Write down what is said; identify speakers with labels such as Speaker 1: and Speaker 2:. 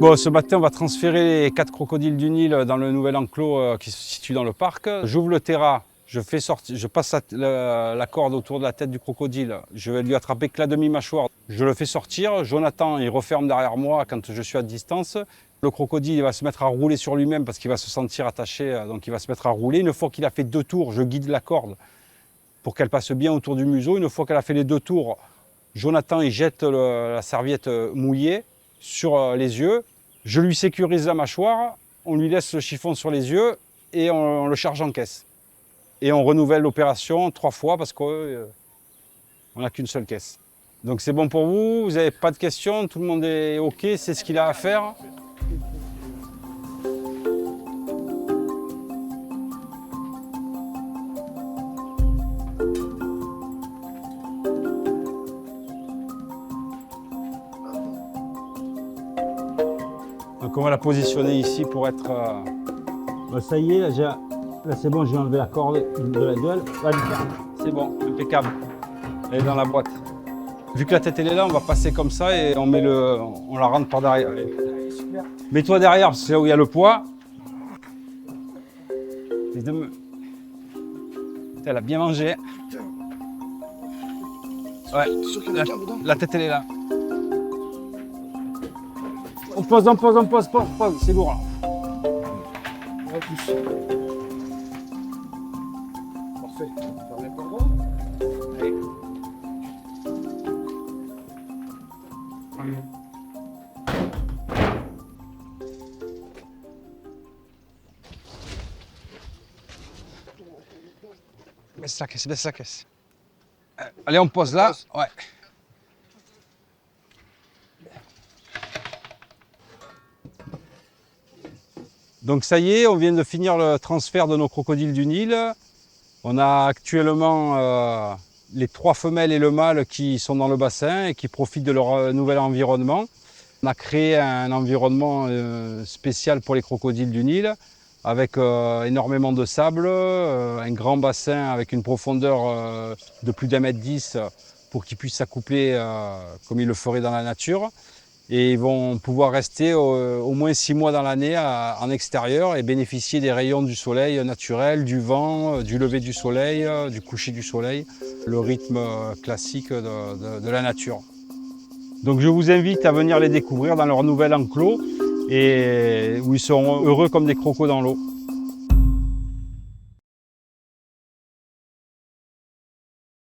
Speaker 1: Bon, ce matin, on va transférer les 4 crocodiles du Nil dans le nouvel enclos qui se situe dans le parc. J'ouvre le terrain, je passe la corde autour de la tête du crocodile. Je vais lui attraper que la demi-mâchoire. Je le fais sortir. Jonathan, il referme derrière moi quand je suis à distance. Le crocodile, il va se mettre à rouler sur lui-même parce qu'il va se sentir attaché, donc il va se mettre à rouler. Une fois qu'il a fait 2 tours, je guide la corde pour qu'elle passe bien autour du museau. Une fois qu'elle a fait les 2 tours, Jonathan, il jette la serviette mouillée sur les yeux. Je lui sécurise la mâchoire, on lui laisse le chiffon sur les yeux et on le charge en caisse. Et on renouvelle l'opération 3 fois parce qu'on n'a qu'une seule caisse. Donc c'est bon pour vous, vous n'avez pas de questions, tout le monde est OK, c'est ce qu'il a à faire. Donc on va la positionner ici pour être... ça y est, là c'est bon, j'ai enlevé la corde de la gueule. C'est bon, impeccable. Elle est dans la boîte. Vu que la tête elle est là, on va passer comme ça et on la rentre par derrière. Mets-toi derrière, parce que c'est là où il y a le poids. Elle a bien mangé. Ouais, la tête elle est là. On pose, c'est lourd.
Speaker 2: Parfait. On va mettre en bas. Allez.
Speaker 1: Baisse la caisse. Allez, on pose là. Ouais. Donc ça y est, on vient de finir le transfert de nos crocodiles du Nil. On a actuellement les 3 femelles et le mâle qui sont dans le bassin et qui profitent de leur nouvel environnement. On a créé un environnement spécial pour les crocodiles du Nil avec énormément de sable, un grand bassin avec une profondeur de plus d'1,10 m pour qu'ils puissent s'accoupler comme ils le feraient dans la nature. Et ils vont pouvoir rester au moins 6 mois dans l'année en extérieur et bénéficier des rayons du soleil naturel, du vent, du lever du soleil, du coucher du soleil, le rythme classique de la nature. Donc je vous invite à venir les découvrir dans leur nouvel enclos et où ils seront heureux comme des crocos dans l'eau.